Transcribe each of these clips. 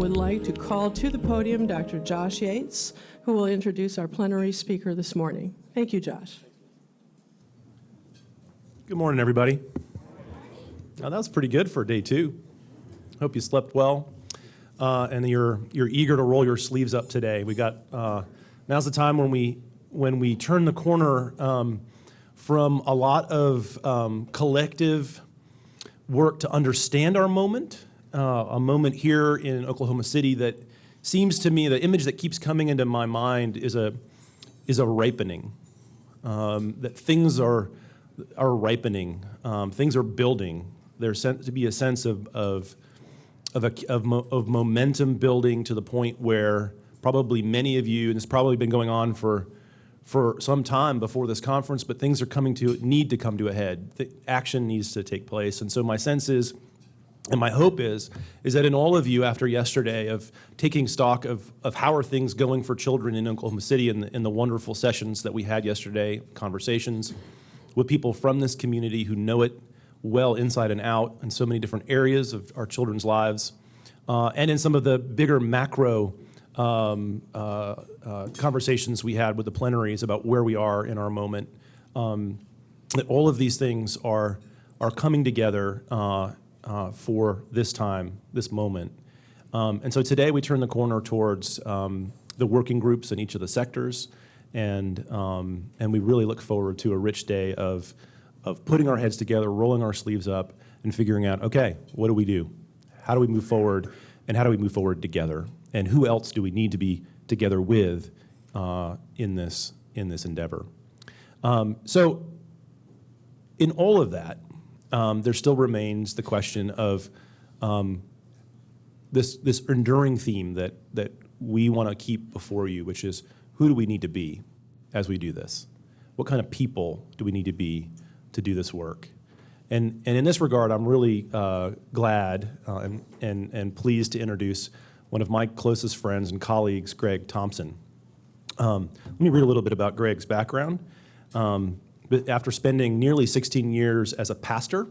would like to call to the podium Dr. Josh Yates, who will introduce our plenary speaker this morning. Thank you, Josh. Good morning, everybody. Now, that was pretty good for day 2. Hope you slept well, and you're eager to roll your sleeves up today. We got now's the time when we turn the corner from a lot of collective work to understand our moment. A moment here in Oklahoma City that seems to me, the image that keeps coming into my mind is a ripening. That things are ripening, things are building. There's to be a sense of momentum building to the point where probably many of you, and it's probably been going on for some time before this conference, but things are need to come to a head. Action needs to take place, and so my sense is, and my hope is that in all of you after yesterday of taking stock of how are things going for children in Oklahoma City in the wonderful sessions that we had yesterday, conversations with people from this community who know it well inside and out in so many different areas of our children's lives, and in some of the bigger macro conversations we had with the plenaries about where we are in our moment, that all of these things are coming together for this time, this moment. And so today we turn the corner towards the working groups in each of the sectors, and we really look forward to a rich day of putting our heads together, rolling our sleeves up, and figuring out, okay, what do we do? How do we move forward, and how do we move forward together? And who else do we need to be together with in this endeavor? So in all of that, there still remains the question of this enduring theme that we want to keep before you, which is, who do we need to be as we do this? What kind of people do we need to be to do this work? And in this regard, I'm really glad and pleased to introduce one of my closest friends and colleagues, Greg Thompson. Let me read a little bit about Greg's background. But after spending nearly 16 years as a pastor,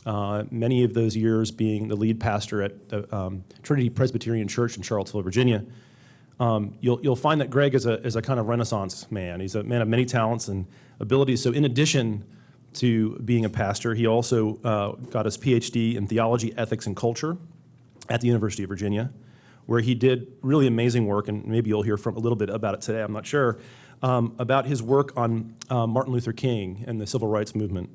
many of those years being the lead pastor at the Trinity Presbyterian Church in Charlottesville, Virginia, you'll find that Greg is a kind of Renaissance man. He's a man of many talents and abilities. So in addition to being a pastor, he also got his PhD in theology, ethics, and culture at the University of Virginia, where he did really amazing work, and maybe you'll hear from a little bit about it today, I'm not sure, about his work on Martin Luther King and the civil rights movement.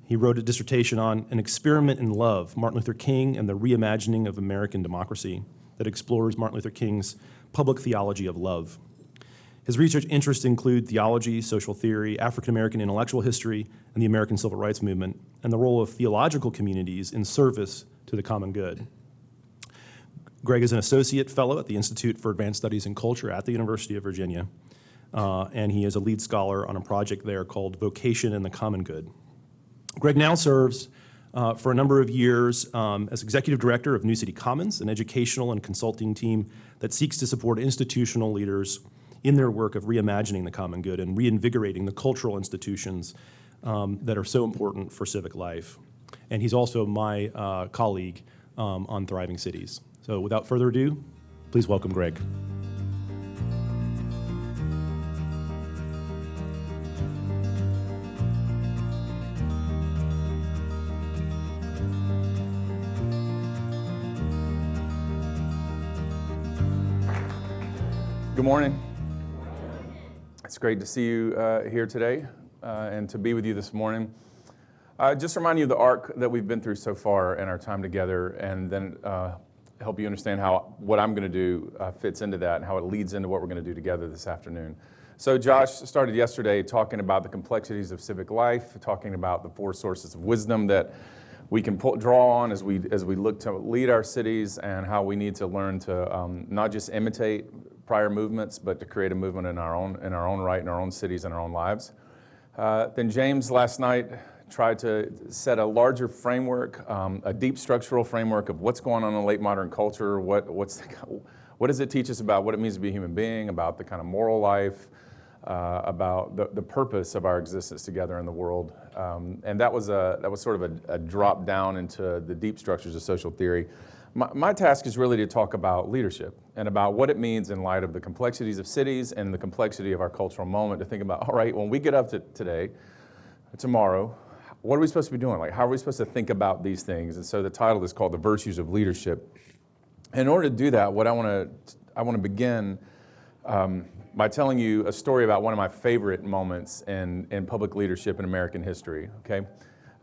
He wrote a dissertation on An Experiment in Love, Martin Luther King and the Reimagining of American Democracy, that explores Martin Luther King's public theology of love. His research interests include theology, social theory, African-American intellectual history, and the American civil rights movement, and the role of theological communities in service to the common good. Greg is an associate fellow at the Institute for Advanced Studies in Culture at the University of Virginia, and he is a lead scholar on a project there called Vocation and the Common Good. Greg now serves for a number of years as executive director of New City Commons, an educational and consulting team that seeks to support institutional leaders in their work of reimagining the common good and reinvigorating the cultural institutions that are so important for civic life. And he's also my colleague on Thriving Cities. So without further ado, please welcome Greg. Good morning. It's great to see you here today and to be with you this morning. Just remind you of the arc that we've been through so far in our time together, and then help you understand how what I'm going to do fits into that and how it leads into what we're going to do together this afternoon. So Josh started yesterday talking about the complexities of civic life, talking about the 4 sources of wisdom that we can draw on as we look to lead our cities, and how we need to learn to not just imitate prior movements, but to create a movement in our own right, in our own cities, and our own lives. Then James last night tried to set a larger framework, a deep structural framework of what's going on in late modern culture, what does it teach us about what it means to be a human being, about the kind of moral life, about the purpose of our existence together in the world. And that was sort of a drop down into the deep structures of social theory. My task is really to talk about leadership and about what it means in light of the complexities of cities and the complexity of our cultural moment, to think about, all right, when we get up to today, tomorrow, what are we supposed to be doing? Like, how are we supposed to think about these things? And so the title is called The Virtues of Leadership. In order to do that, what I want to begin by telling you a story about one of my favorite moments in public leadership in American history, okay?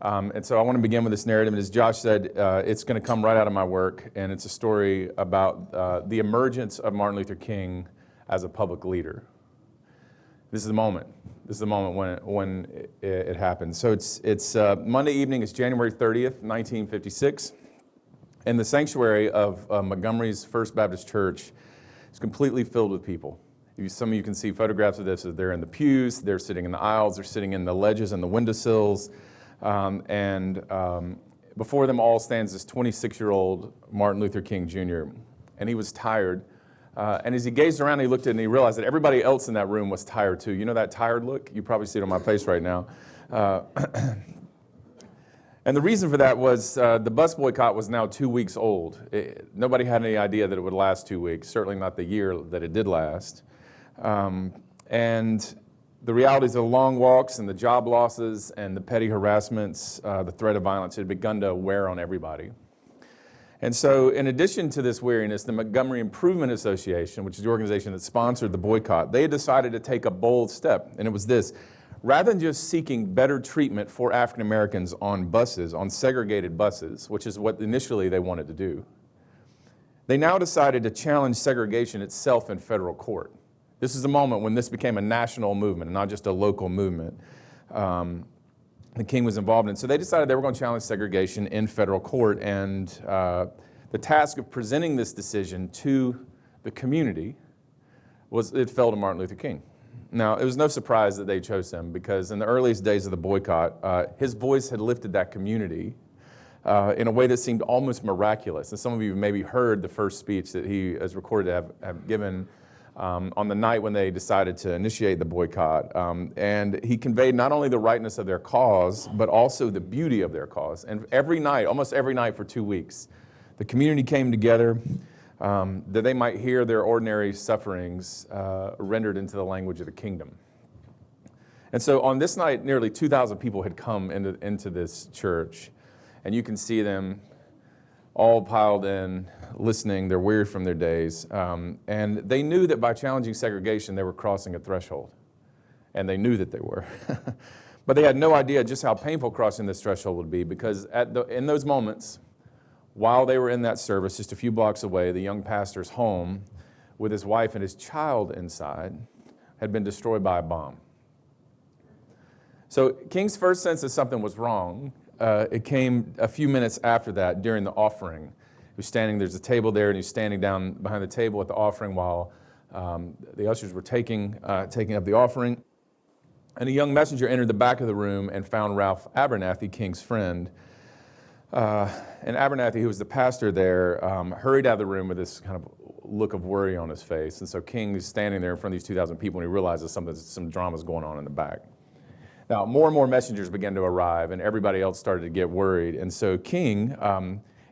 And so I want to begin with this narrative, and as Josh said, it's going to come right out of my work, and it's a story about the emergence of Martin Luther King as a public leader. This is the moment. This is the moment when it happened. So it's Monday evening. It's January 30th, 1956, and the sanctuary of Montgomery's First Baptist Church is completely filled with people. Some of you can see photographs of this. They're in the pews, they're sitting in the aisles, they're sitting in the ledges and the windowsills. And before them all stands this 26-year-old Martin Luther King Jr., and he was tired. And as he gazed around, he looked at it and he realized that everybody else in that room was tired too. You know that tired look? You probably see it on my face right now. And the reason for that was the bus boycott was now 2 weeks old. Nobody had any idea that it would last 2 weeks, certainly not the year that it did last. And the realities of the long walks and the job losses and the petty harassments, the threat of violence had begun to wear on everybody. And so in addition to this weariness, the Montgomery Improvement Association, which is the organization that sponsored the boycott, they had decided to take a bold step, and it was this. Rather than just seeking better treatment for African Americans on buses, on segregated buses, which is what initially they wanted to do, they now decided to challenge segregation itself in federal court. This is a moment when this became a national movement and not just a local movement that King was involved in. So they decided they were going to challenge segregation in federal court, and the task of presenting this decision to the community it fell to Martin Luther King. Now, it was no surprise that they chose him, because in the earliest days of the boycott, his voice had lifted that community in a way that seemed almost miraculous. And some of you maybe heard the first speech that he is recorded to have given on the night when they decided to initiate the boycott. And he conveyed not only the rightness of their cause, but also the beauty of their cause. And every night, almost every night for 2 weeks, the community came together that they might hear their ordinary sufferings rendered into the language of the kingdom. And so on this night, nearly 2,000 people had come into this church. And you can see them all piled in, listening. They're weary from their days. And they knew that by challenging segregation, they were crossing a threshold. And they knew that they were. But they had no idea just how painful crossing this threshold would be, because in those moments, while they were in that service, just a few blocks away, the young pastor's home with his wife and his child inside had been destroyed by a bomb. So King's first sense that something was wrong, it came a few minutes after that during the offering. He was standing, there's a table there, and he's standing down behind the table at the offering while the ushers were taking up the offering. And a young messenger entered the back of the room and found Ralph Abernathy, King's friend. And Abernathy, who was the pastor there, hurried out of the room with this kind of look of worry on his face. And so King is standing there in front of these 2,000 people, and he realizes some drama's going on in the back. Now, more and more messengers began to arrive, and everybody else started to get worried. And so King,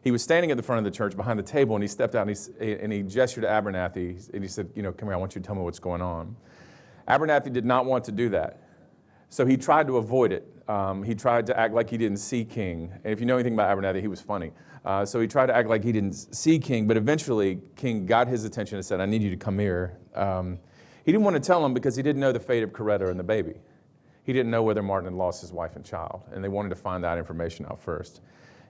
he was standing at the front of the church behind the table, and he stepped out and he gestured to Abernathy, and he said, come here, I want you to tell me what's going on. Abernathy did not want to do that. So he tried to avoid it. He tried to act like he didn't see King. And if you know anything about Abernathy, he was funny. So he tried to act like he didn't see King, but eventually King got his attention and said, I need you to come here. He didn't want to tell him because he didn't know the fate of Coretta and the baby. He didn't know whether Martin had lost his wife and child, and they wanted to find that information out first.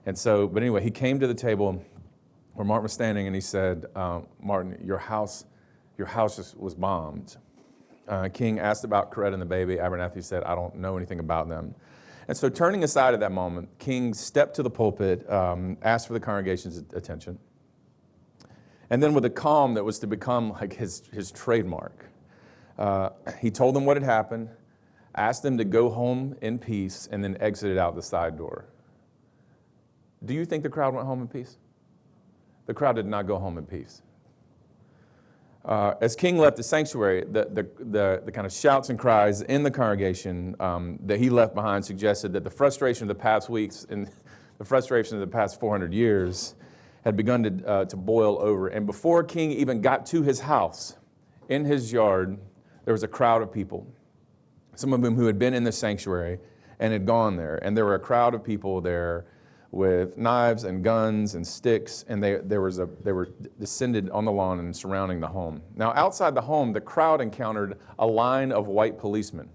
And so, but anyway, he came to the table where Martin was standing, and he said, Martin, your house was bombed. King asked about Coretta and the baby. Abernathy said, I don't know anything about them. And so turning aside at that moment, King stepped to the pulpit, asked for the congregation's attention. And then with a calm that was to become like his trademark, he told them what had happened, asked them to go home in peace, and then exited out the side door. Do you think the crowd went home in peace? The crowd did not go home in peace. As King left the sanctuary, the kind of shouts and cries in the congregation that he left behind suggested that the frustration of the past weeks and the frustration of the past 400 years had begun to boil over. And before King even got to his house, in his yard, there was a crowd of people, some of them who had been in the sanctuary and had gone there. And there were a crowd of people there with knives and guns and sticks, and they were descended on the lawn and surrounding the home. Now, outside the home, the crowd encountered a line of white policemen,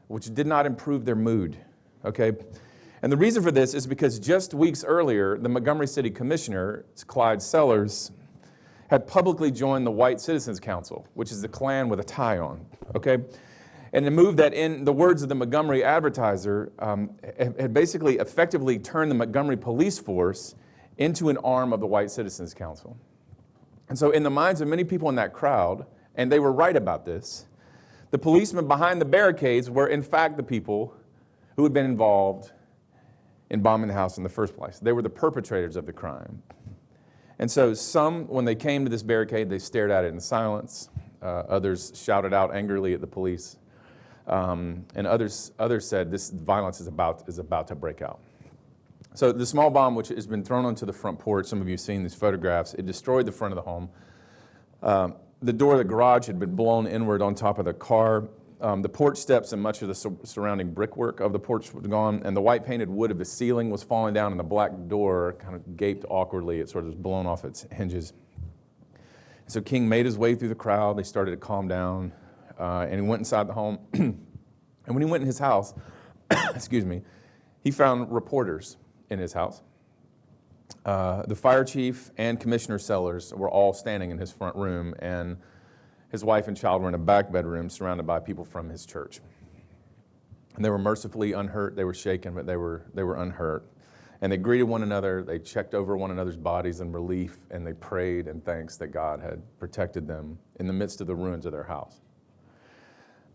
which did not improve their mood, okay? And the reason for this is because just weeks earlier, the Montgomery City Commissioner, Clyde Sellers, had publicly joined the White Citizens Council, which is the Klan with a tie on, okay? And a move that, in the words of the Montgomery Advertiser, had basically effectively turned the Montgomery police force into an arm of the White Citizens Council. And so in the minds of many people in that crowd, and they were right about this, the policemen behind the barricades were in fact the people who had been involved in bombing the house in the first place. They were the perpetrators of the crime. And so some, when they came to this barricade, they stared at it in silence. Others shouted out angrily at the police. And others said this violence is about to break out. So the small bomb, which has been thrown onto the front porch, some of you have seen these photographs, it destroyed the front of the home. The door of the garage had been blown inward on top of the car. The porch steps and much of the surrounding brickwork of the porch was gone, and the white painted wood of the ceiling was falling down, and the black door kind of gaped awkwardly. It sort of was blown off its hinges. So King made his way through the crowd. They started to calm down. And he went inside the home. And when he went in his house, excuse me, he found reporters in his house. The fire chief and Commissioner Sellers were all standing in his front room, and his wife and child were in a back bedroom surrounded by people from his church. And they were mercifully unhurt. They were shaken, but they were unhurt. And they greeted one another. They checked over one another's bodies in relief, and they prayed in thanks that God had protected them in the midst of the ruins of their house.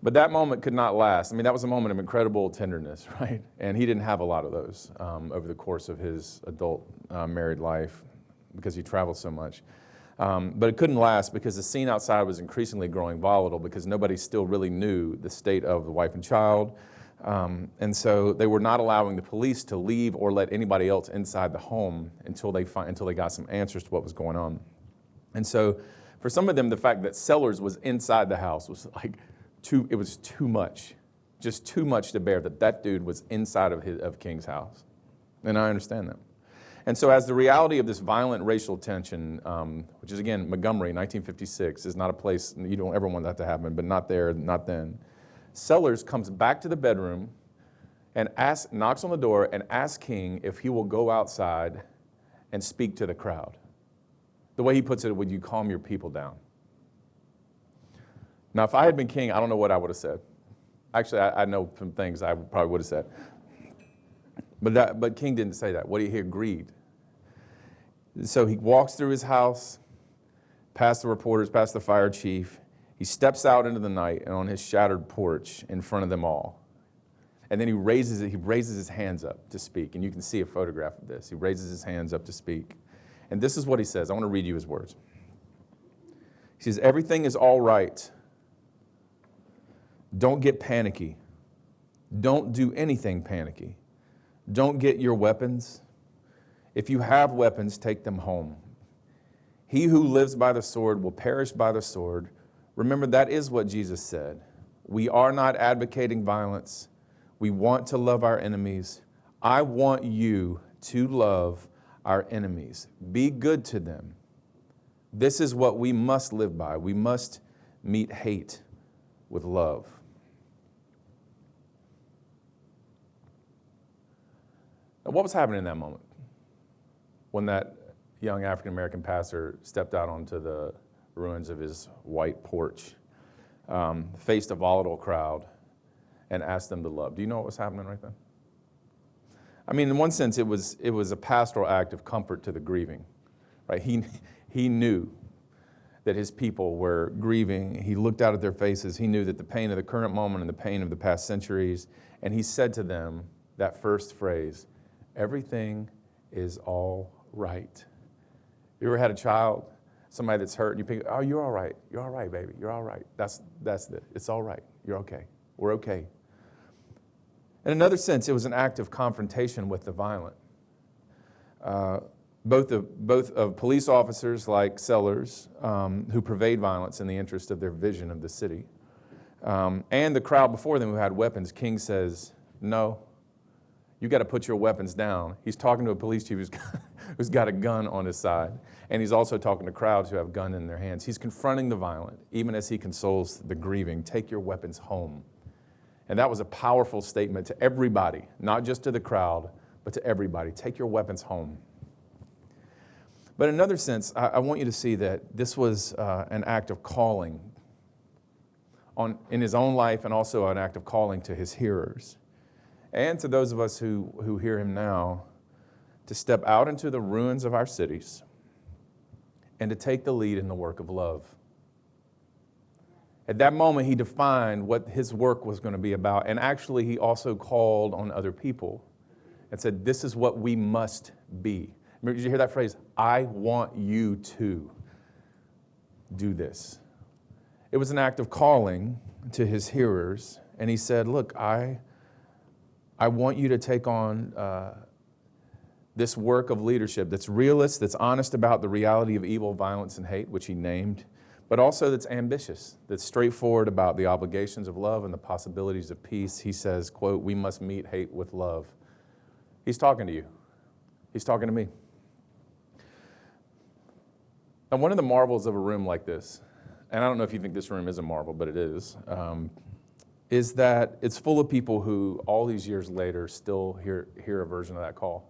But that moment could not last. I mean, that was a moment of incredible tenderness, right? And he didn't have a lot of those over the course of his adult married life because he traveled so much. But it couldn't last because the scene outside was increasingly growing volatile because nobody still really knew the state of the wife and child. And so they were not allowing the police to leave or let anybody else inside the home until they got some answers to what was going on. And so for some of them, the fact that Sellers was inside the house was like, it was too much, just too much to bear that dude was inside of King's house. And I understand that. And so as the reality of this violent racial tension, which is again, Montgomery, 1956, is not a place, you don't ever want that to happen, but not there, not then. Sellers comes back to the bedroom and knocks on the door and asks King if he will go outside and speak to the crowd. The way he puts it, would you calm your people down? Now, if I had been king, I don't know what I would have said. Actually, I know some things I probably would have said. But King didn't say that. He agreed. So he walks through his house, past the reporters, past the fire chief. He steps out into the night and on his shattered porch in front of them all. And then he raises his hands up to speak. And you can see a photograph of this. He raises his hands up to speak. And this is what he says. I want to read you his words. He says, "Everything is all right. Don't get panicky. Don't do anything panicky. Don't get your weapons. If you have weapons, take them home. He who lives by the sword will perish by the sword. Remember, that is what Jesus said. We are not advocating violence. We want to love our enemies. I want you to love our enemies. Be good to them. This is what we must live by. We must meet hate with love." Now, what was happening in that moment when that young African-American pastor stepped out onto the ruins of his white porch, faced a volatile crowd, and asked them to love? Do you know what was happening right then? I mean, in one sense, it was a pastoral act of comfort to the grieving, right? He knew that his people were grieving. He looked out at their faces. He knew that the pain of the current moment and the pain of the past centuries, and he said to them that first phrase, "Everything is all right." You ever had a child, somebody that's hurt, and you pick, "Oh, you're all right. You're all right, baby. You're all right." That's it. It's all right. You're okay. We're okay. In another sense, it was an act of confrontation with the violent. both of police officers like Sellers, who purveyed violence in the interest of their vision of the city, and the crowd before them who had weapons. King says, no, you got to put your weapons down. He's talking to a police chief who's got a gun on his side, and he's also talking to crowds who have a gun in their hands. He's confronting the violent, even as he consoles the grieving. Take your weapons home. And that was a powerful statement to everybody, not just to the crowd, but to everybody. Take your weapons home. But in another sense, I want you to see that this was an act of calling in his own life, and also an act of calling to his hearers. And to those of us who hear him now, to step out into the ruins of our cities and to take the lead in the work of love. At that moment, he defined what his work was going to be about, and actually he also called on other people and said, this is what we must be. Did you hear that phrase? I want you to do this. It was an act of calling to his hearers, and he said, look, I want you to take on this work of leadership that's realist, that's honest about the reality of evil, violence, and hate, which he named, but also that's ambitious, that's straightforward about the obligations of love and the possibilities of peace. He says, quote, we must meet hate with love. He's talking to you. He's talking to me. And one of the marvels of a room like this, and I don't know if you think this room is a marvel, but it is that it's full of people who all these years later still hear a version of that call.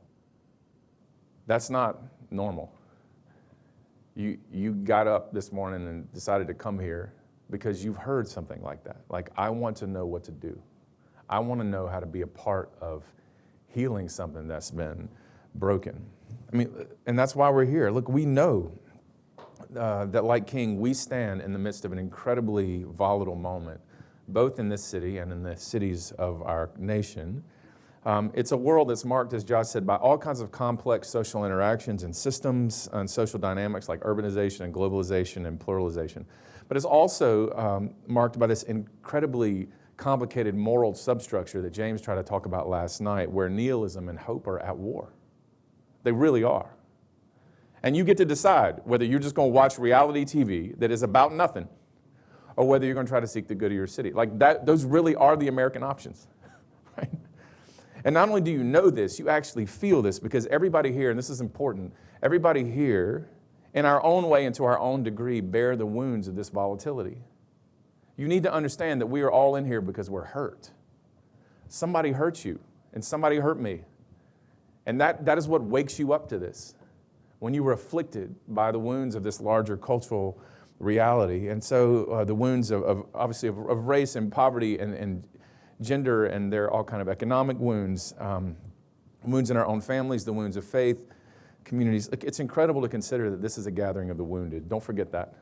That's not normal. You got up this morning and decided to come here because you've heard something like that. Like, I want to know what to do. I want to know how to be a part of healing something that's been broken. I mean, and that's why we're here. Look, we know that like King, we stand in the midst of an incredibly volatile moment, both in this city and in the cities of our nation. It's a world that's marked, as Josh said, by all kinds of complex social interactions and systems and social dynamics like urbanization and globalization and pluralization. But it's also marked by this incredibly complicated moral substructure that James tried to talk about last night, where nihilism and hope are at war. They really are. And you get to decide whether you're just going to watch reality TV that is about nothing, or whether you're going to try to seek the good of your city. Like that, those really are the American options, right? And not only do you know this, you actually feel this, because everybody here, and this is important, everybody here, in our own way and to our own degree, bear the wounds of this volatility. You need to understand that we are all in here because we're hurt. Somebody hurt you, and somebody hurt me. And that is what wakes you up to this, when you were afflicted by the wounds of this larger cultural reality. And so the wounds of obviously of race and poverty and gender, and there are all kind of economic wounds, wounds in our own families, the wounds of faith, communities. It's incredible to consider that this is a gathering of the wounded. Don't forget that,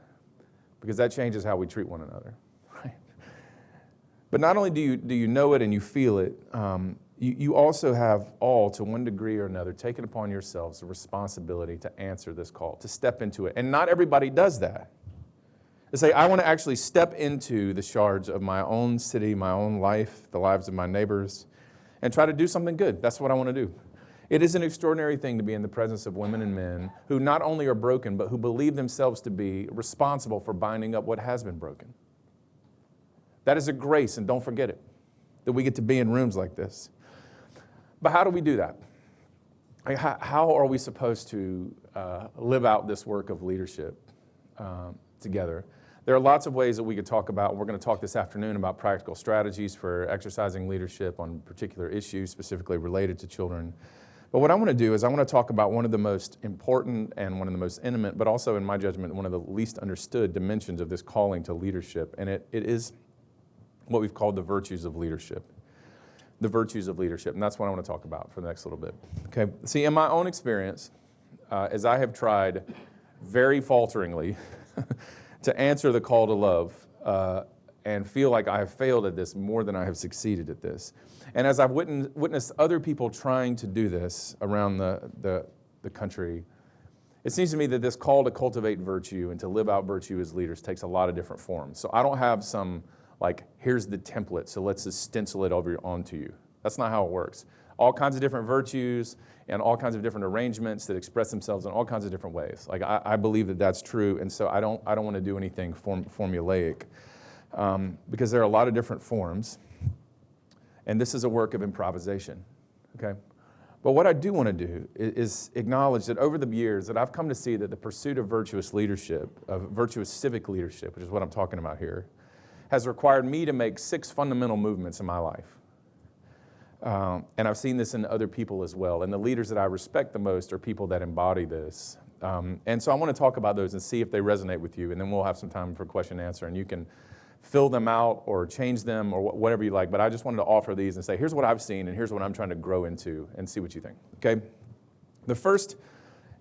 because that changes how we treat one another, right? But not only do you know it and you feel it, you also have all, to one degree or another, taken upon yourselves the responsibility to answer this call, to step into it. And not everybody does that. To say, I want to actually step into the shards of my own city, my own life, the lives of my neighbors, and try to do something good. That's what I want to do. It is an extraordinary thing to be in the presence of women and men who not only are broken, but who believe themselves to be responsible for binding up what has been broken. That is a grace, and don't forget it, that we get to be in rooms like this. But how do we do that? How are we supposed to live out this work of leadership together? There are lots of ways that we could talk about. We're going to talk this afternoon about practical strategies for exercising leadership on particular issues specifically related to children. But what I want to do is I want to talk about one of the most important and one of the most intimate, but also, in my judgment, one of the least understood dimensions of this calling to leadership. And it is what we've called the virtues of leadership. The virtues of leadership. And that's what I want to talk about for the next little bit. Okay. See, in my own experience, as I have tried very falteringly to answer the call to love and feel like I have failed at this more than I have succeeded at this. And as I've witnessed other people trying to do this around the country, it seems to me that this call to cultivate virtue and to live out virtue as leaders takes a lot of different forms. So I don't have some, like, here's the template, so let's just stencil it onto you. That's not how it works. all kinds of different virtues and all kinds of different arrangements that express themselves in all kinds of different ways. Like I believe that that's true, and so I don't want to do anything formulaic because there are a lot of different forms, and this is a work of improvisation. Okay. But what I do want to do is acknowledge that over the years that I've come to see that the pursuit of virtuous leadership, of virtuous civic leadership, which is what I'm talking about here, has required me to make 6 fundamental movements in my life. And I've seen this in other people as well. And the leaders that I respect the most are people that embody this. And so I want to talk about those and see if they resonate with you. And then we'll have some time for question and answer. And you can fill them out or change them or whatever you like. But I just wanted to offer these and say, here's what I've seen and here's what I'm trying to grow into and see what you think. Okay? The first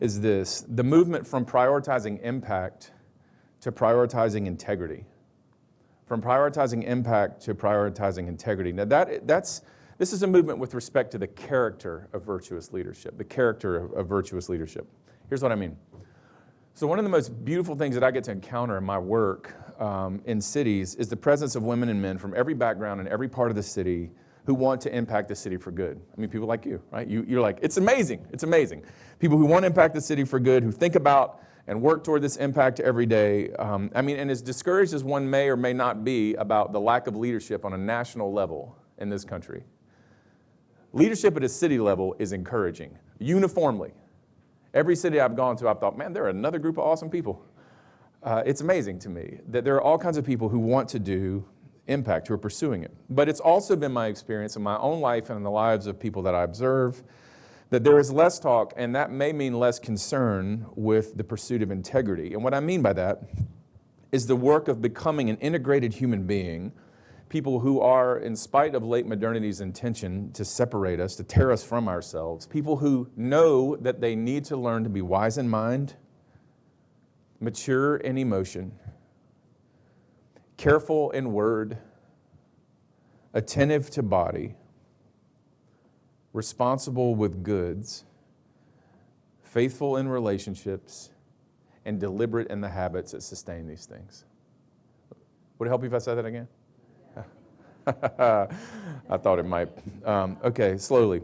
is this: the movement from prioritizing impact to prioritizing integrity. From prioritizing impact to prioritizing integrity. Now this is a movement with respect to the character of virtuous leadership, the character of virtuous leadership. Here's what I mean. So one of the most beautiful things that I get to encounter in my work in cities is the presence of women and men from every background and every part of the city who want to impact the city for good. I mean, people like you, right? You're like, it's amazing, it's amazing. People who want to impact the city for good, who think about and work toward this impact every day. And as discouraged as one may or may not be about the lack of leadership on a national level in this country, leadership at a city level is encouraging, uniformly. Every city I've gone to, I've thought, man, they're another group of awesome people. It's amazing to me that there are all kinds of people who want to do impact, who are pursuing it. But it's also been my experience in my own life and in the lives of people that I observe that there is less talk, and that may mean less concern with the pursuit of integrity. And what I mean by that is the work of becoming an integrated human being, people who are, in spite of late modernity's intention to separate us, to tear us from ourselves, people who know that they need to learn to be wise in mind, mature in emotion, careful in word, attentive to body, responsible with goods, faithful in relationships, and deliberate in the habits that sustain these things. Would it help you if I said that again? I thought it might. Okay, slowly.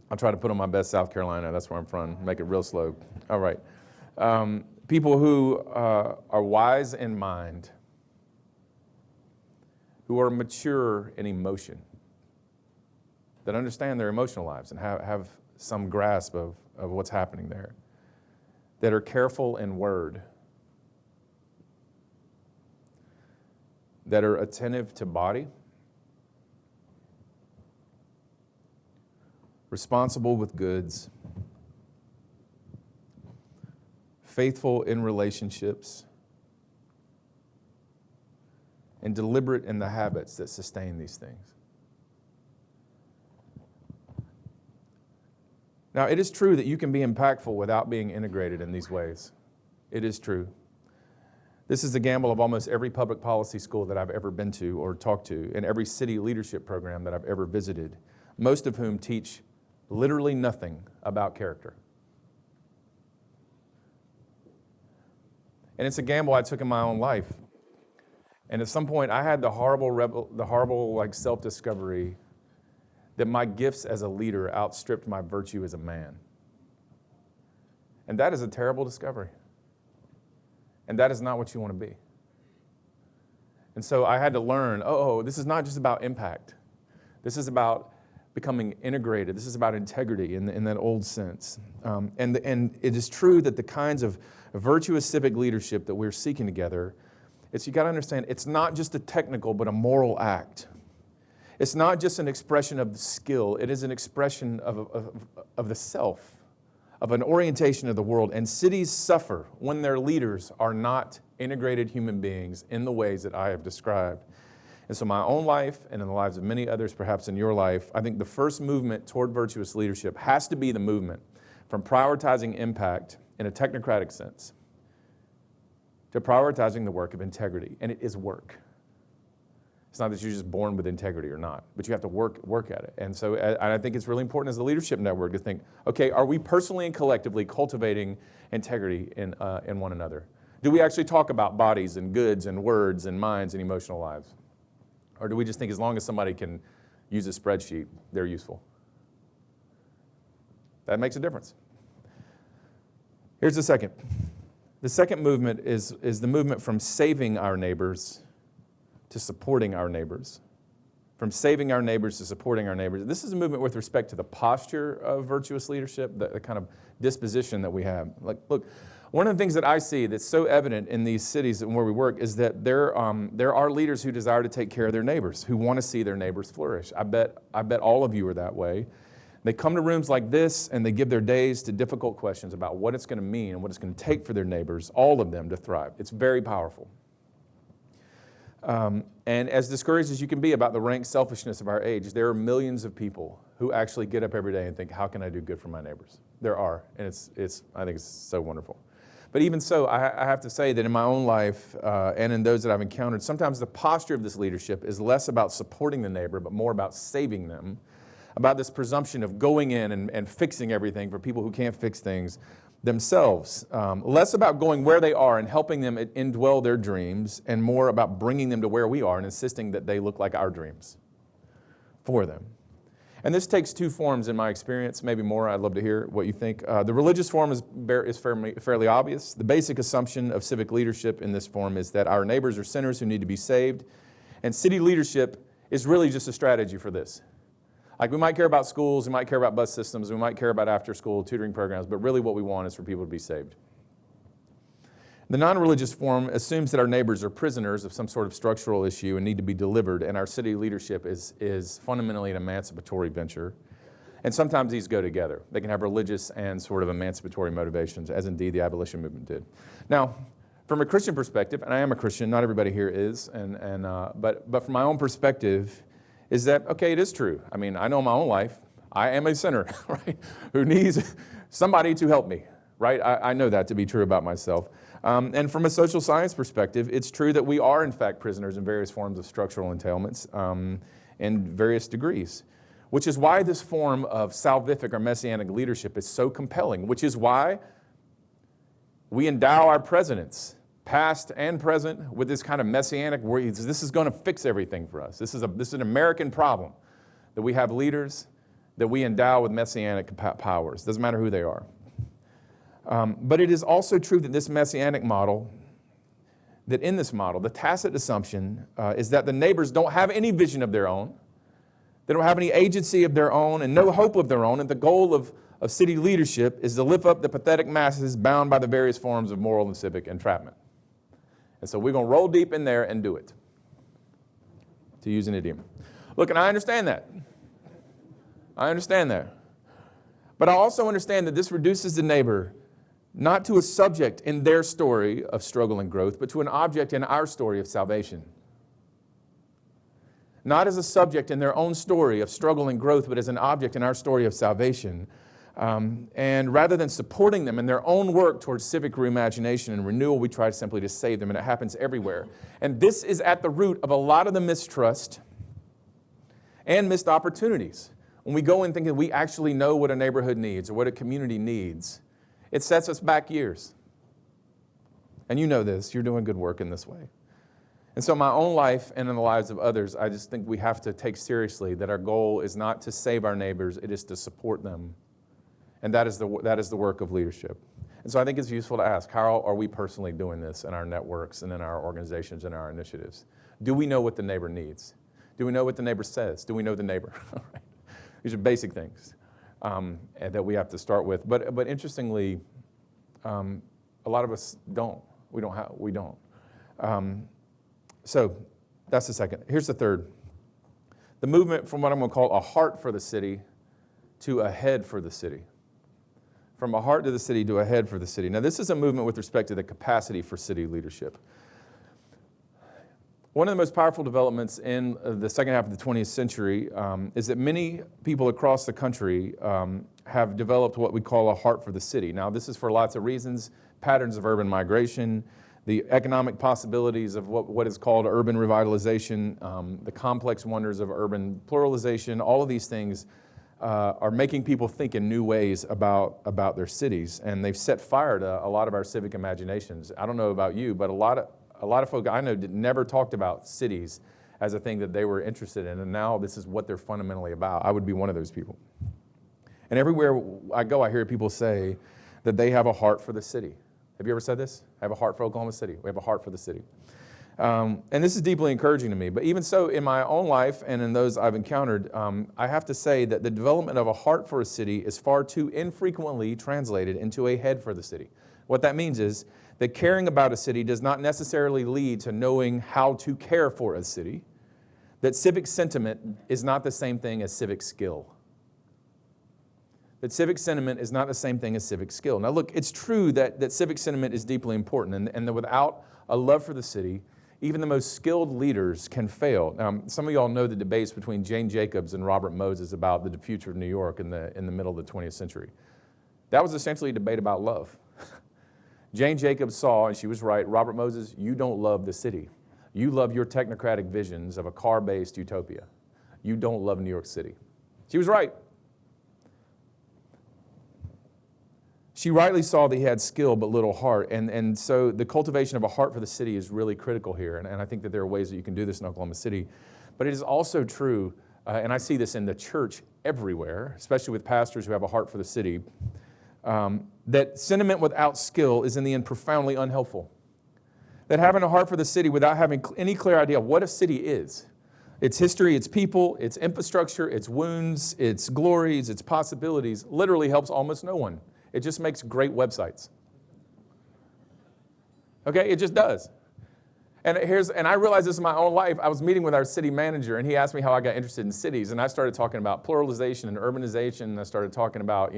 I'll try to put on my best South Carolina. That's where I'm from. Make it real slow. All right. People who are wise in mind, who are mature in emotion, that understand their emotional lives and have some grasp of what's happening there, that are careful in word, that are attentive to body, responsible with goods, faithful in relationships, and deliberate in the habits that sustain these things. Now, it is true that you can be impactful without being integrated in these ways. It is true. This is the gamble of almost every public policy school that I've ever been to or talked to, and every city leadership program that I've ever visited, most of whom teach literally nothing about character. And it's a gamble I took in my own life. And at some point, I had the horrible self-discovery that my gifts as a leader outstripped my virtue as a man. And that is a terrible discovery. And that is not what you want to be. And so I had to learn, this is not just about impact. This is about becoming integrated. This is about integrity in that old sense. And it is true that the kinds of virtuous civic leadership that we're seeking together, you got to understand, it's not just a technical but a moral act. It's not just an expression of the skill. It is an expression of the self, of an orientation of the world. And cities suffer when their leaders are not integrated human beings in the ways that I have described. And so my own life and in the lives of many others, perhaps in your life, I think the first movement toward virtuous leadership has to be the movement from prioritizing impact in a technocratic sense to prioritizing the work of integrity. And it is work. It's not that you're just born with integrity or not, but you have to work at it. And so I think it's really important as a leadership network to think, okay, are we personally and collectively cultivating integrity in one another? Do we actually talk about bodies and goods and words and minds and emotional lives? Or do we just think as long as somebody can, use a spreadsheet, they're useful. That makes a difference. Here's the second. The second movement is the movement from saving our neighbors to supporting our neighbors. From saving our neighbors to supporting our neighbors. This is a movement with respect to the posture of virtuous leadership, the kind of disposition that we have. Like, look, one of the things that I see that's so evident in these cities and where we work is that there are leaders who desire to take care of their neighbors, who want to see their neighbors flourish. I bet all of you are that way. They come to rooms like this and they give their days to difficult questions about what it's going to mean and what it's going to take for their neighbors, all of them, to thrive. It's very powerful. And as discouraged as you can be about the rank selfishness of our age, there are millions of people who actually get up every day and think, how can I do good for my neighbors? There are, and I think it's so wonderful. But even so, I have to say that in my own life and in those that I've encountered, sometimes the posture of this leadership is less about supporting the neighbor, but more about saving them, about this presumption of going in and fixing everything for people who can't fix things themselves. Less about going where they are and helping them indwell their dreams, and more about bringing them to where we are and insisting that they look like our dreams for them. And this takes two forms in my experience, maybe more. I'd love to hear what you think. The religious form is fairly obvious. The basic assumption of civic leadership in this form is that our neighbors are sinners who need to be saved, and city leadership is really just a strategy for this. Like, we might care about schools, we might care about bus systems, we might care about after-school tutoring programs, but really what we want is for people to be saved. The non-religious form assumes that our neighbors are prisoners of some sort of structural issue and need to be delivered, and our city leadership is fundamentally an emancipatory venture. And sometimes these go together. They can have religious and sort of emancipatory motivations, as indeed the abolition movement did. Now, from a Christian perspective, and I am a Christian, not everybody here is, but from my own perspective, is that, okay, it is true. I mean, I know in my own life, I am a sinner, right, who needs somebody to help me, right? I know that to be true about myself. And from a social science perspective, it's true that we are, in fact, prisoners in various forms of structural entailments in various degrees, which is why this form of salvific or messianic leadership is so compelling, which is why we endow our presidents, past and present, with this kind of messianic worry. This is going to fix everything for us. This is an American problem, that we have leaders that we endow with messianic powers. Doesn't matter who they are. But it is also true that this messianic model, that in this model, the tacit assumption is that the neighbors don't have any vision of their own. They don't have any agency of their own and no hope of their own. And the goal of city leadership is to lift up the pathetic masses bound by the various forms of moral and civic entrapment. And so we're going to roll deep in there and do it, to use an idiom. Look, and I understand that. I understand that. But I also understand that this reduces the neighbor not to a subject in their story of struggle and growth, but to an object in our story of salvation. Not as a subject in their own story of struggle and growth, but as an object in our story of salvation. And rather than supporting them in their own work towards civic reimagination and renewal, we try simply to save them, and it happens everywhere. And this is at the root of a lot of the mistrust and missed opportunities. When we go in thinking we actually know what a neighborhood needs or what a community needs, it sets us back years. And you know this, you're doing good work in this way. And so in my own life and in the lives of others, I just think we have to take seriously that our goal is not to save our neighbors, it is to support them. And that is the work of leadership. And so I think it's useful to ask, how are we personally doing this in our networks and in our organizations and our initiatives? Do we know what the neighbor needs? Do we know what the neighbor says? Do we know the neighbor? These are basic things that we have to start with. But interestingly, a lot of us don't. We don't. So that's the second. Here's the third. The movement from what I'm going to call a heart for the city to a head for the city. From a heart to the city to a head for the city. Now, this is a movement with respect to the capacity for city leadership. One of the most powerful developments in the second half of the 20th century is that many people across the country have developed what we call a heart for the city. Now, this is for lots of reasons: patterns of urban migration, the economic possibilities of what is called urban revitalization, the complex wonders of urban pluralization. All of these things are making people think in new ways about their cities, and they've set fire to a lot of our civic imaginations. I don't know about you, but a lot of folk I know never talked about cities as a thing that they were interested in, and now this is what they're fundamentally about. I would be one of those people. And everywhere I go, I hear people say that they have a heart for the city. Have you ever said this? I have a heart for Oklahoma City. We have a heart for the city. And this is deeply encouraging to me. But even so, in my own life and in those I've encountered, I have to say that the development of a heart for a city is far too infrequently translated into a head for the city. What that means is that caring about a city does not necessarily lead to knowing how to care for a city, that civic sentiment is not the same thing as civic skill. That civic sentiment is not the same thing as civic skill. Now look, it's true that civic sentiment is deeply important, and that without a love for the city, even the most skilled leaders can fail. Some of y'all know the debates between Jane Jacobs and Robert Moses about the future of New York in the middle of the 20th century. That was essentially a debate about love. Jane Jacobs saw, and she was right, Robert Moses, you don't love the city. You love your technocratic visions of a car-based utopia. You don't love New York City. She was right. She rightly saw that he had skill but little heart, and so the cultivation of a heart for the city is really critical here, and I think that there are ways that you can do this in Oklahoma City. But it is also true, and I see this in the church everywhere, especially with pastors who have a heart for the city, that sentiment without skill is in the end profoundly unhelpful. That having a heart for the city without having any clear idea of what a city is, its history, its people, its infrastructure, its wounds, its glories, its possibilities, literally helps almost no one. It just makes great websites. Okay, it just does. And I realized this in my own life. I was meeting with our city manager, and he asked me how I got interested in cities, and I started talking about pluralization and urbanization, and I started talking about,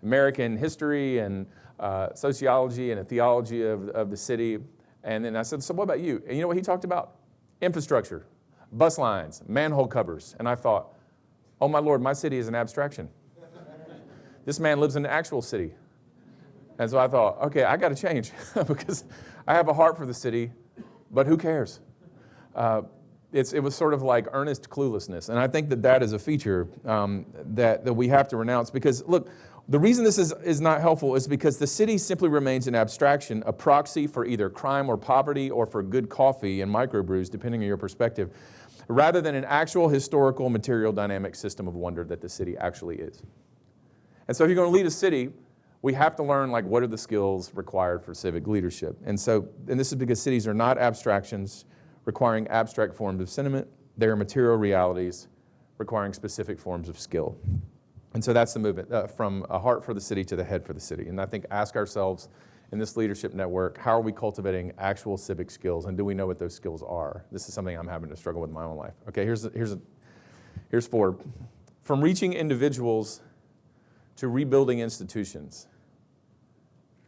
American history and sociology and a theology of the city. And then I said, so what about you? And you know what he talked about? Infrastructure, bus lines, manhole covers. And I thought, oh my Lord, my city is an abstraction. This man lives in the actual city. And so I thought, okay, I got to change because I have a heart for the city, but who cares? It was sort of like earnest cluelessness. And I think that is a feature that we have to renounce because, look, the reason this is not helpful is because the city simply remains an abstraction, a proxy for either crime or poverty or for good coffee and microbrews, depending on your perspective, rather than an actual historical, material, dynamic system of wonder that the city actually is. And so if you're going to lead a city, we have to learn, what are the skills required for civic leadership? And this is because cities are not abstractions requiring abstract forms of sentiment. They are material realities requiring specific forms of skill. And so that's the movement, from a heart for the city to the head for the city. And I think ask ourselves in this leadership network, how are we cultivating actual civic skills, and do we know what those skills are? This is something I'm having to struggle with in my own life. Okay, here's 4. From reaching individuals to rebuilding institutions.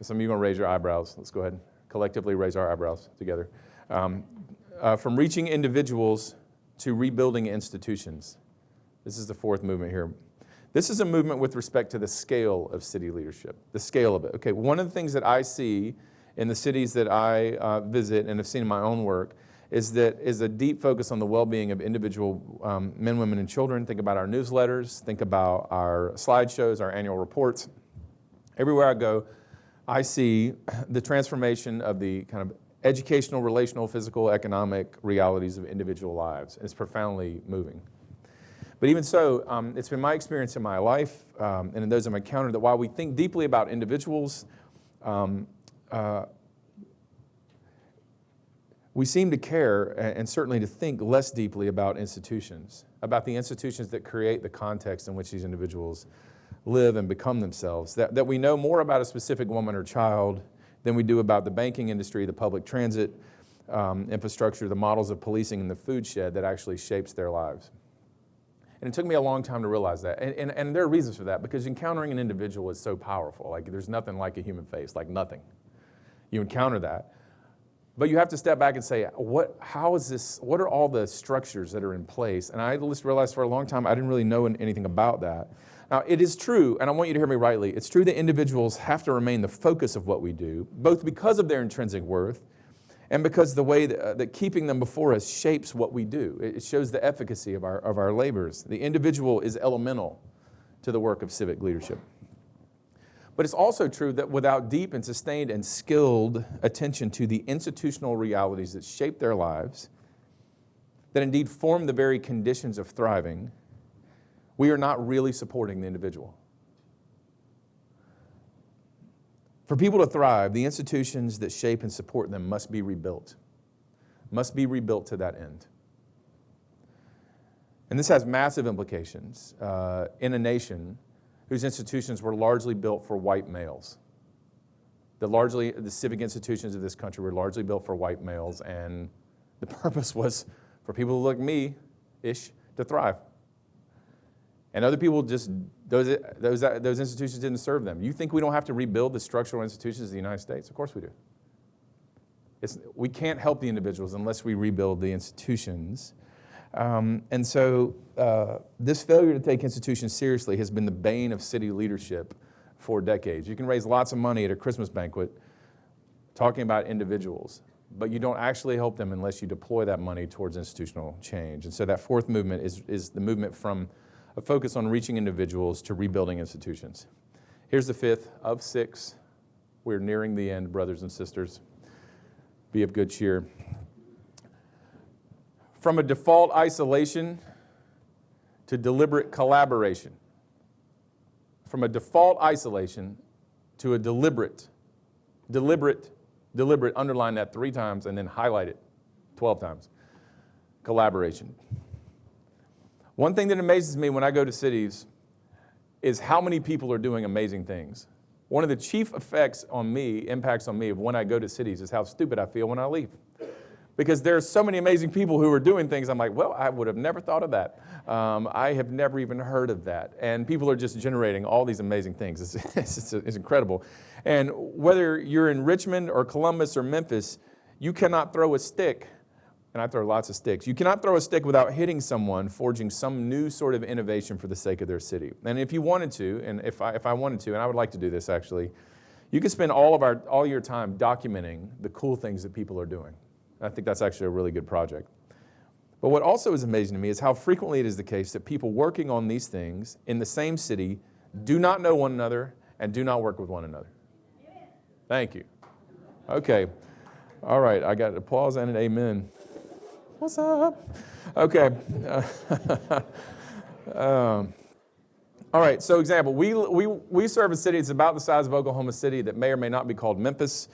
Some of you are going to raise your eyebrows. Let's go ahead and collectively raise our eyebrows together. From reaching individuals to rebuilding institutions. This is the 4th movement here. This is a movement with respect to the scale of city leadership, the scale of it. Okay, one of the things that I see in the cities that I visit and have seen in my own work is a deep focus on the well-being of individual men, women, and children. Think about our newsletters. Think about our slideshows, our annual reports. Everywhere I go, I see the transformation of the kind of educational, relational, physical, economic realities of individual lives. It's profoundly moving. But even so, it's been my experience in my life and in those I've encountered that while we think deeply about individuals, we seem to care and certainly to think less deeply about institutions, about the institutions that create the context in which these individuals live and become themselves, that we know more about a specific woman or child than we do about the banking industry, the public transit infrastructure, the models of policing, and the food shed that actually shapes their lives. And it took me a long time to realize that. And there are reasons for that, because encountering an individual is so powerful. There's nothing like a human face, nothing. You encounter that. But you have to step back and say, how is this, what are all the structures that are in place? And I just realized for a long time I didn't really know anything about that. Now, it is true, and I want you to hear me rightly, it's true that individuals have to remain the focus of what we do, both because of their intrinsic worth and because the way that keeping them before us shapes what we do. It shows the efficacy of our labors. The individual is elemental to the work of civic leadership. But it's also true that without deep and sustained and skilled attention to the institutional realities that shape their lives, that indeed form the very conditions of thriving, we are not really supporting the individual. For people to thrive, the institutions that shape and support them must be rebuilt to that end. And this has massive implications in a nation whose institutions were largely built for white males. The civic institutions of this country were largely built for white males, and the purpose was for people who look me-ish to thrive. And other people just, those institutions didn't serve them. You think we don't have to rebuild the structural institutions of the United States? Of course we do. We can't help the individuals unless we rebuild the institutions. And so this failure to take institutions seriously has been the bane of city leadership for decades. You can raise lots of money at a Christmas banquet talking about individuals, but you don't actually help them unless you deploy that money towards institutional change. And so that fourth movement is the movement from a focus on reaching individuals to rebuilding institutions. Here's the fifth of 6. We're nearing the end, brothers and sisters. Be of good cheer. From a default isolation to deliberate collaboration. From a default isolation to a deliberate, underline that 3 times and then highlight it 12 times. Collaboration. One thing that amazes me when I go to cities is how many people are doing amazing things. One of the chief impacts on me of when I go to cities is how stupid I feel when I leave. Because there are so many amazing people who are doing things, I'm like, well, I would have never thought of that. I have never even heard of that. And people are just generating all these amazing things. It's incredible. And whether you're in Richmond or Columbus or Memphis, you cannot throw a stick, and I throw lots of sticks. You cannot throw a stick without hitting someone forging some new sort of innovation for the sake of their city. And if you wanted to, and if I wanted to, and I would like to do this actually, you could spend all your time documenting the cool things that people are doing. I think that's actually a really good project. But what also is amazing to me is how frequently it is the case that people working on these things in the same city do not know one another and do not work with one another. Thank you. Okay. All right. I got applause and an amen. What's up? Okay. All right. So example, we serve a city that's about the size of Oklahoma City that may or may not be called Memphis,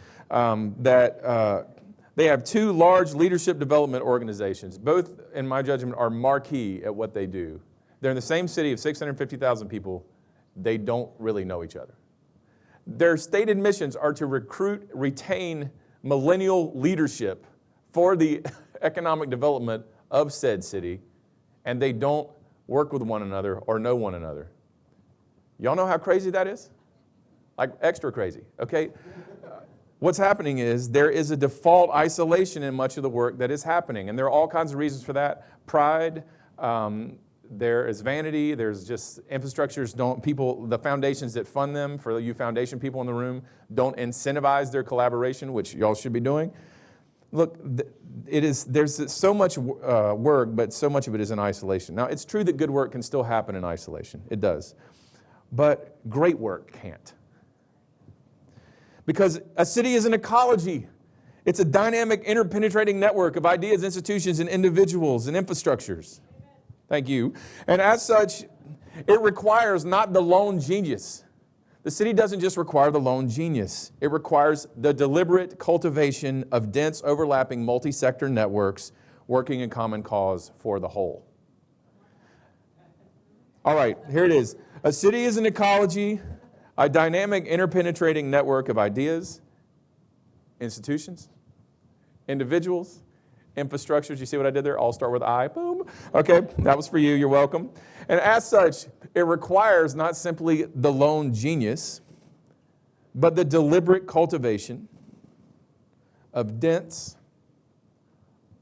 they have 2 large leadership development organizations. Both, in my judgment, are marquee at what they do. They're in the same city of 650,000 people. They don't really know each other. Their stated missions are to retain millennial leadership for the economic development of said city, and they don't work with one another or know one another. Y'all know how crazy that is? Like extra crazy, okay? What's happening is there is a default isolation in much of the work that is happening, and there are all kinds of reasons for that. Pride, there is vanity, there's just infrastructures the foundations that fund them, for you foundation people in the room, don't incentivize their collaboration, which y'all should be doing. Look, there's so much work, but so much of it is in isolation. Now, it's true that good work can still happen in isolation. It does. But great work can't. Because a city is an ecology. It's a dynamic, interpenetrating network of ideas, institutions, and individuals and infrastructures. Thank you. And as such, it requires not the lone genius. The city doesn't just require the lone genius. It requires the deliberate cultivation of dense, overlapping, multi-sector networks working in common cause for the whole. All right, here it is. A city is an ecology, a dynamic, interpenetrating network of ideas, institutions, individuals, infrastructures. You see what I did there? All start with I. Boom. Okay, that was for you. You're welcome. And as such, it requires not simply the lone genius, but the deliberate cultivation of dense,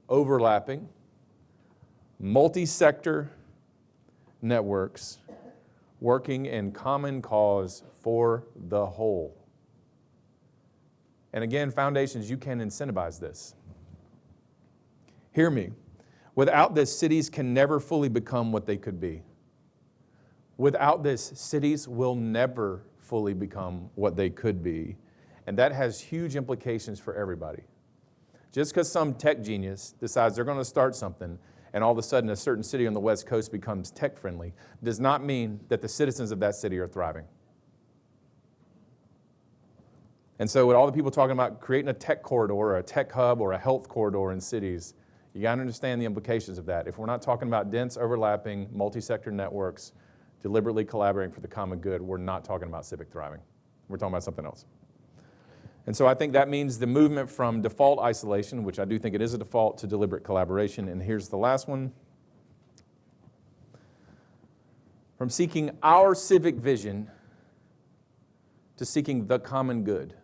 overlapping, multi-sector networks working in common cause for the whole. And again, foundations, you can incentivize this. Hear me. Without this, cities can never fully become what they could be. Without this, cities will never fully become what they could be. And that has huge implications for everybody. Just because some tech genius decides they're going to start something and all of a sudden a certain city on the West Coast becomes tech-friendly, does not mean that the citizens of that city are thriving. And so with all the people talking about creating a tech corridor or a tech hub or a health corridor in cities, you got to understand the implications of that. If we're not talking about dense, overlapping, multi-sector networks, deliberately collaborating for the common good, we're not talking about civic thriving. We're talking about something else. And so I think that means the movement from default isolation, which I do think it is a default, to deliberate collaboration. And here's the last one. From seeking our civic vision to seeking the common good.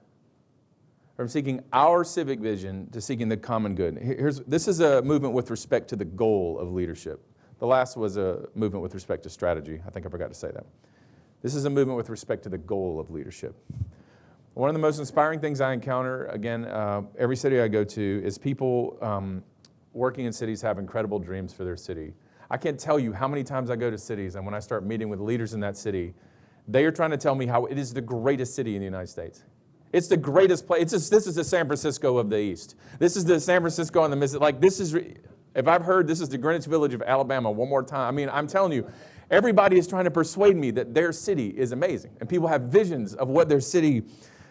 From seeking our civic vision to seeking the common good. This is a movement with respect to the goal of leadership. The last was a movement with respect to strategy. I think I forgot to say that. This is a movement with respect to the goal of leadership. One of the most inspiring things I encounter, again, every city I go to, is people working in cities have incredible dreams for their city. I can't tell you how many times I go to cities, and when I start meeting with leaders in that city, they are trying to tell me how it is the greatest city in the United States. It's the greatest place. This is the San Francisco of the East. This is the San Francisco on the Mississippi. Like, this is, if I've heard this is the Greenwich Village of Alabama one more time, I mean, I'm telling you, everybody is trying to persuade me that their city is amazing. And people have visions of what their city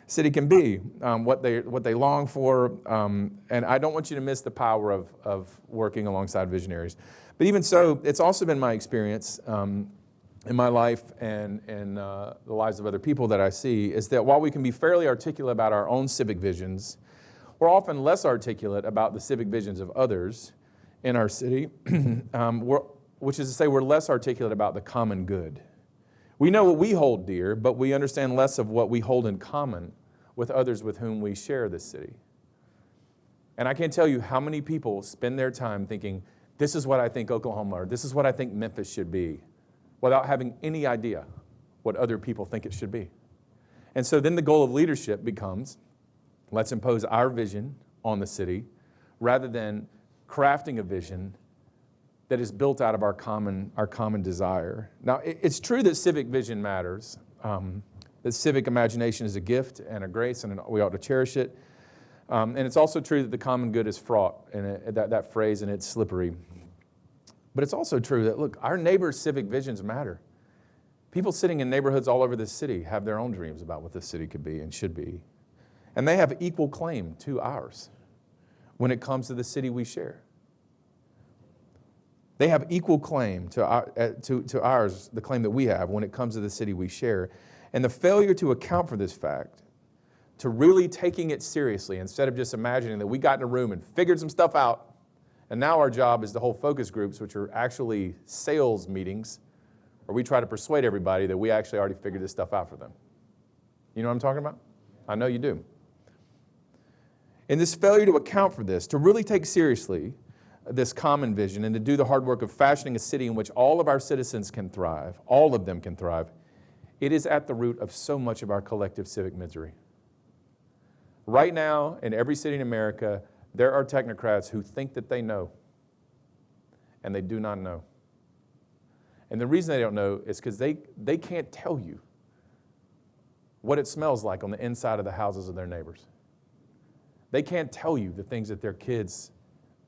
can be, what they long for. And I don't want you to miss the power of working alongside visionaries. But even so, it's also been my experience in my life and the lives of other people that I see, is that while we can be fairly articulate about our own civic visions, we're often less articulate about the civic visions of others in our city, which is to say we're less articulate about the common good. We know what we hold dear, but we understand less of what we hold in common with others with whom we share this city. And I can't tell you how many people spend their time thinking, this is what I think Oklahoma, or this is what I think Memphis should be, without having any idea what other people think it should be. And so then the goal of leadership becomes, let's impose our vision on the city, rather than crafting a vision that is built out of our common desire. Now, it's true that civic vision matters, that civic imagination is a gift and a grace, and we ought to cherish it. And it's also true that the common good is fraught, and that phrase, and it's slippery. But it's also true that, look, our neighbors' civic visions matter. People sitting in neighborhoods all over this city have their own dreams about what this city could be and should be. And they have equal claim to ours when it comes to the city we share. They have equal claim to ours, the claim that we have when it comes to the city we share. And the failure to account for this fact, to really taking it seriously instead of just imagining that we got in a room and figured some stuff out, and now our job is to hold focus groups, which are actually sales meetings, where we try to persuade everybody that we actually already figured this stuff out for them. You know what I'm talking about? I know you do. And this failure to account for this, to really take seriously this common vision and to do the hard work of fashioning a city in which all of our citizens can thrive, all of them can thrive, it is at the root of so much of our collective civic misery. Right now, in every city in America, there are technocrats who think that they know, and they do not know. And the reason they don't know is because they can't tell you what it smells like on the inside of the houses of their neighbors. They can't tell you the things that their kids,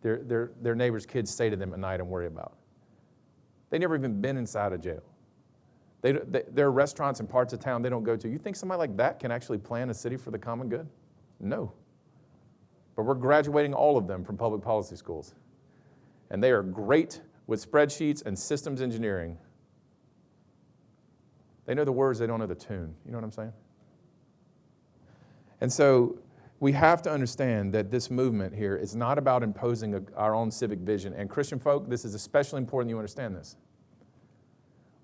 their neighbors' kids say to them at night and worry about. They've never even been inside a jail. There are restaurants and parts of town they don't go to. You think somebody like that can actually plan a city for the common good? No. But we're graduating all of them from public policy schools. And they are great with spreadsheets and systems engineering. They know the words, they don't know the tune. You know what I'm saying? And so we have to understand that this movement here is not about imposing our own civic vision. And Christian folk, this is especially important you understand this.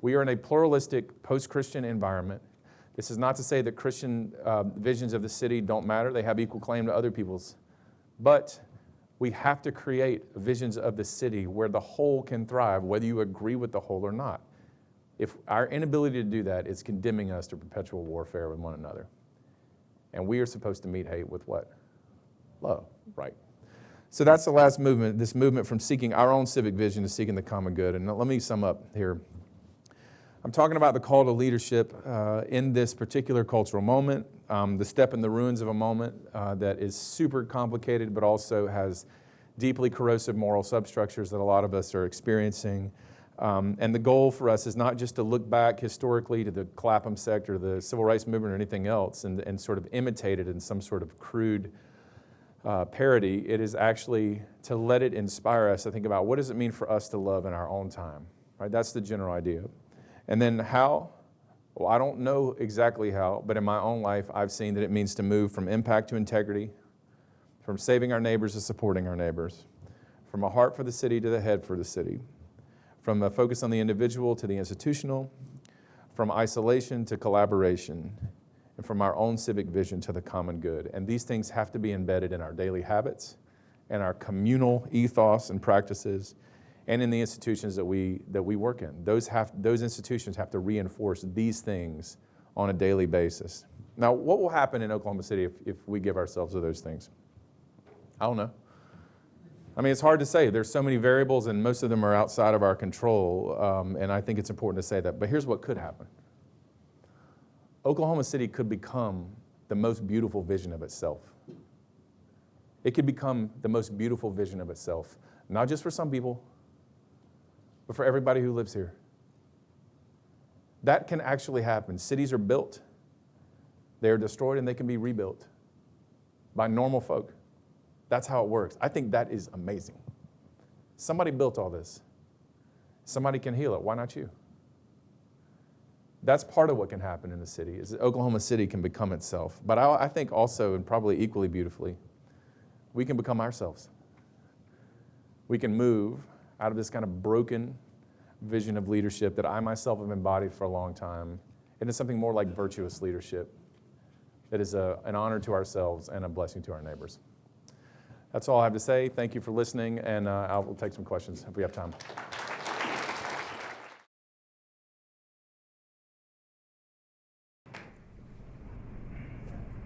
We are in a pluralistic, post-Christian environment. This is not to say that Christian visions of the city don't matter. They have equal claim to other people's. But we have to create visions of the city where the whole can thrive, whether you agree with the whole or not. If our inability to do that is condemning us to perpetual warfare with one another. And we are supposed to meet hate with what? Love, right? So that's the last movement, this movement from seeking our own civic vision to seeking the common good. And let me sum up here. I'm talking about the call to leadership in this particular cultural moment, the step in the ruins of a moment that is super complicated but also has deeply corrosive moral substructures that a lot of us are experiencing. And the goal for us is not just to look back historically to the Clapham sector, the civil rights movement, or anything else and sort of imitate it in some sort of crude parody. It is actually to let it inspire us to think about what does it mean for us to love in our own time, right? That's the general idea. And then how? Well, I don't know exactly how, but in my own life, I've seen that it means to move from impact to integrity, from saving our neighbors to supporting our neighbors, from a heart for the city to the head for the city, from a focus on the individual to the institutional, from isolation to collaboration, and from our own civic vision to the common good. And these things have to be embedded in our daily habits and our communal ethos and practices, and in the institutions that we work in. Those institutions have to reinforce these things on a daily basis. Now, what will happen in Oklahoma City if we give ourselves to those things? I don't know. I mean, it's hard to say. There's so many variables, and most of them are outside of our control, and I think it's important to say that. But here's what could happen. Oklahoma City could become the most beautiful vision of itself. It could become the most beautiful vision of itself, not just for some people, but for everybody who lives here. That can actually happen. Cities are built, they are destroyed, and they can be rebuilt by normal folk. That's how it works. I think that is amazing. Somebody built all this. Somebody can heal it. Why not you? That's part of what can happen in the city, is that Oklahoma City can become itself. But I think also, and probably equally beautifully, we can become ourselves. We can move out of this kind of broken vision of leadership that I myself have embodied for a long time into something more like virtuous leadership that is an honor to ourselves and a blessing to our neighbors. That's all I have to say. Thank you for listening, and I will take some questions if we have time.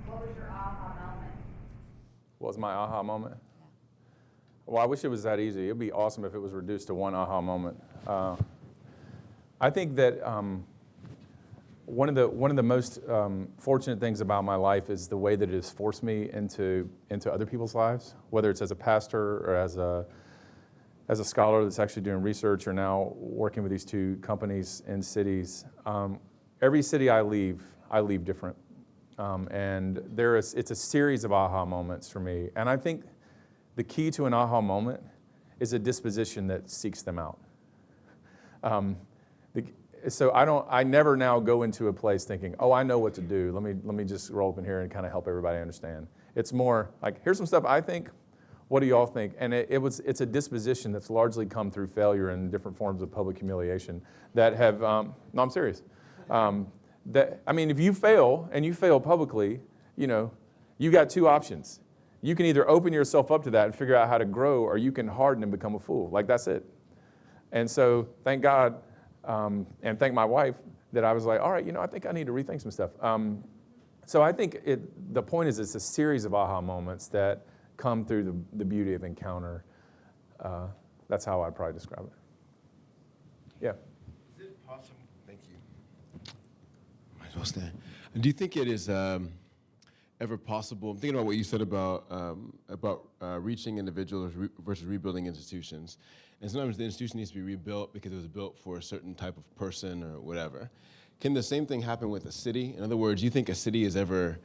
What was your aha moment? What was my aha moment? Well, I wish it was that easy. It'd be awesome if it was reduced to one aha moment. I think that one of the most fortunate things about my life is the way that it has forced me into other people's lives, whether it's as a pastor or as a scholar that's actually doing research or now working with these two companies in cities. Every city I leave different. And it's a series of aha moments for me. And I think the key to an aha moment is a disposition that seeks them out. So I never now go into a place thinking, oh, I know what to do. Let me just roll up in here and kind of help everybody understand. It's more like, here's some stuff I think. What do y'all think? And it's a disposition that's largely come through failure and different forms of public humiliation that have, no, I'm serious. If you fail and you fail publicly, you got two options. You can either open yourself up to that and figure out how to grow, or you can harden and become a fool. Like, that's it. And so thank God and thank my wife that I was like, all right, I think I need to rethink some stuff. So I think the point is it's a series of aha moments that come through the beauty of encounter. That's how I'd probably describe it. Yeah. Is it possible? Thank you. Might as well stand. Do you think it is ever possible? I'm thinking about what you said about reaching individuals versus rebuilding institutions. And sometimes the institution needs to be rebuilt because it was built for a certain type of person or whatever. Can the same thing happen with a city? In other words, you think a city is ever,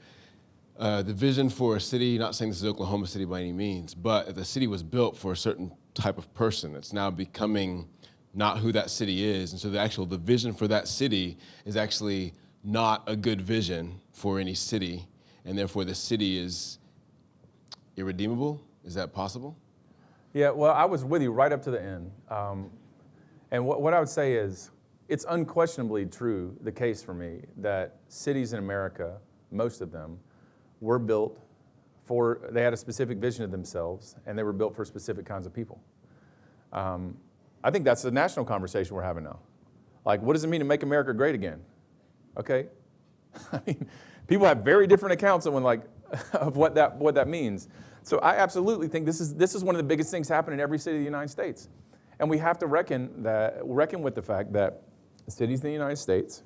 the vision for a city, not saying this is Oklahoma City by any means, but the city was built for a certain type of person. It's now becoming not who that city is. And so the vision for that city is actually not a good vision for any city. And therefore the city is irredeemable? Is that possible? Yeah, well, I was with you right up to the end. And what I would say is, it's unquestionably true, the case for me, that cities in America, most of them, were built they had a specific vision of themselves, and they were built for specific kinds of people. I think that's the national conversation we're having now. Like, what does it mean to make America great again? Okay? I mean, people have very different accounts of what that means. So I absolutely think this is one of the biggest things happening in every city of the United States. And we have to reckon with the fact that cities in the United States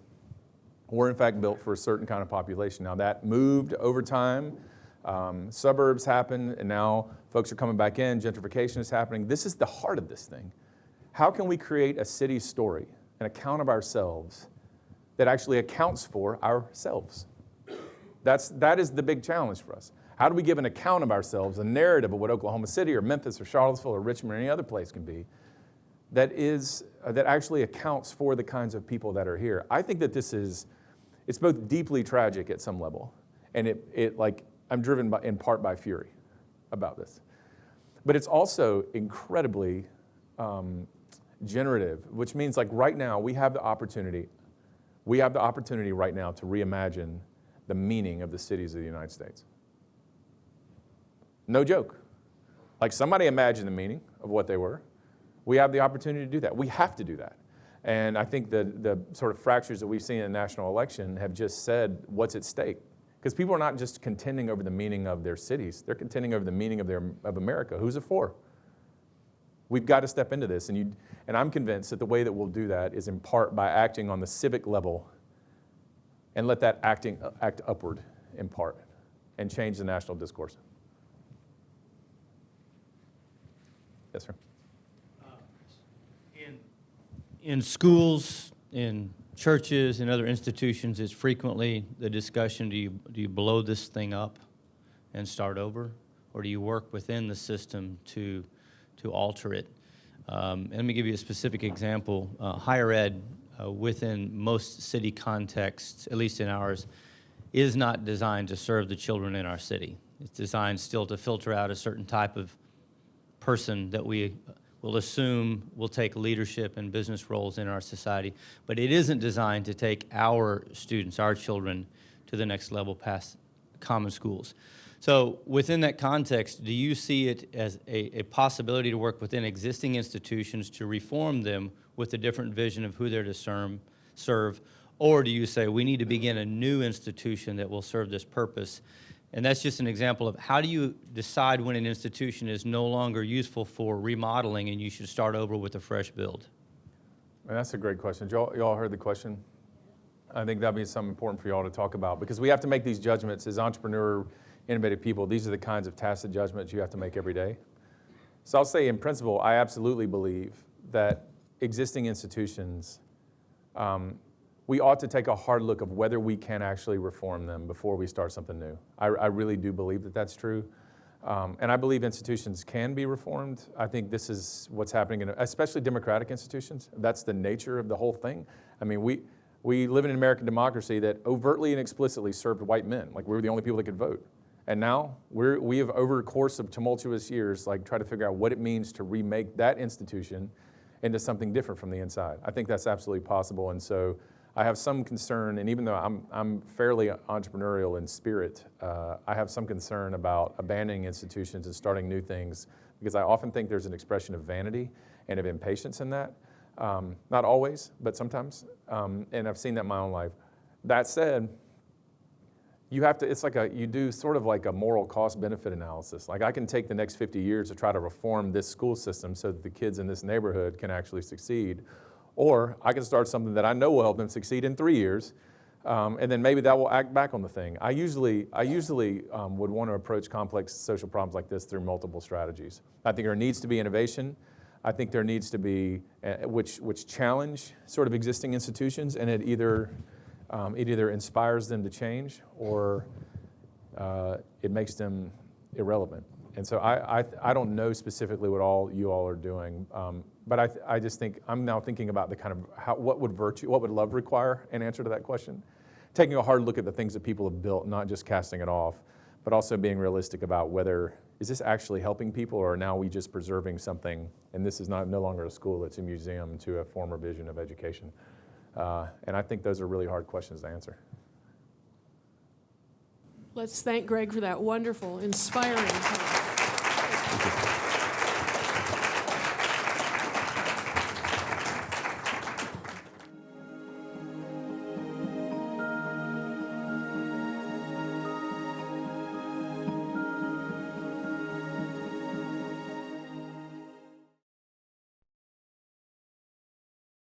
were in fact built for a certain kind of population. Now that moved over time. Suburbs happened, and now folks are coming back in. Gentrification is happening. This is the heart of this thing. How can we create a city story, an account of ourselves, that actually accounts for ourselves? That is the big challenge for us. How do we give an account of ourselves, a narrative of what Oklahoma City or Memphis or Charlottesville or Richmond or any other place can be, that actually accounts for the kinds of people that are here? I think that it's both deeply tragic at some level, and I'm driven in part by fury about this. But it's also incredibly generative, which means like right now we have the opportunity right now to reimagine the meaning of the cities of the United States. No joke. Like somebody imagined the meaning of what they were. We have the opportunity to do that. We have to do that. And I think the sort of fractures that we've seen in the national election have just said what's at stake. Because people are not just contending over the meaning of their cities, they're contending over the meaning of America. Who's it for? We've got to step into this. And I'm convinced that the way that we'll do that is in part by acting on the civic level and let that act upward in part and change the national discourse. Yes, sir. In schools, in churches, and other institutions, it's frequently the discussion, do you blow this thing up and start over? Or do you work within the system to alter it? And let me give you a specific example. Higher ed, within most city contexts, at least in ours, is not designed to serve the children in our city. It's designed still to filter out a certain type of person that we will assume will take leadership and business roles in our society. But it isn't designed to take our students, our children, to the next level past common schools. So within that context, do you see it as a possibility to work within existing institutions to reform them with a different vision of who they're to serve? Or do you say we need to begin a new institution that will serve this purpose? And that's just an example of how do you decide when an institution is no longer useful for remodeling and you should start over with a fresh build? And that's a great question. Y'all heard the question? I think that'd be something important for y'all to talk about because we have to make these judgments as entrepreneur, innovative people. These are the kinds of tacit judgments you have to make every day. So I'll say in principle, I absolutely believe that existing institutions, we ought to take a hard look of whether we can actually reform them before we start something new. I really do believe that that's true. And I believe institutions can be reformed. I think this is what's happening, especially democratic institutions. That's the nature of the whole thing. I mean, we live in an American democracy that overtly and explicitly served white men. Like we were the only people that could vote. And now we have, over a course of tumultuous years, like tried to figure out what it means to remake that institution into something different from the inside. I think that's absolutely possible. And so I have some concern, and even though I'm fairly entrepreneurial in spirit, I have some concern about abandoning institutions and starting new things because I often think there's an expression of vanity and of impatience in that. Not always, but sometimes. And I've seen that in my own life. That said, you do sort of like a moral cost benefit analysis. Like I can take the next 50 years to try to reform this school system so that the kids in this neighborhood can actually succeed. Or I can start something that I know will help them succeed in 3 years, and then maybe that will act back on the thing. I usually would want to approach complex social problems like this through multiple strategies. I think there needs to be innovation. I think there needs to be, which challenge sort of existing institutions, and it either inspires them to change or it makes them irrelevant. And so I don't know specifically what you all are doing, but I just think I'm now thinking about the kind of what would love require an answer to that question. Taking a hard look at the things that people have built, not just casting it off, but also being realistic about whether is this actually helping people or are now we just preserving something and this is no longer a school, it's a museum to a former vision of education. And I think those are really hard questions to answer. Let's thank Greg for that wonderful, inspiring talk.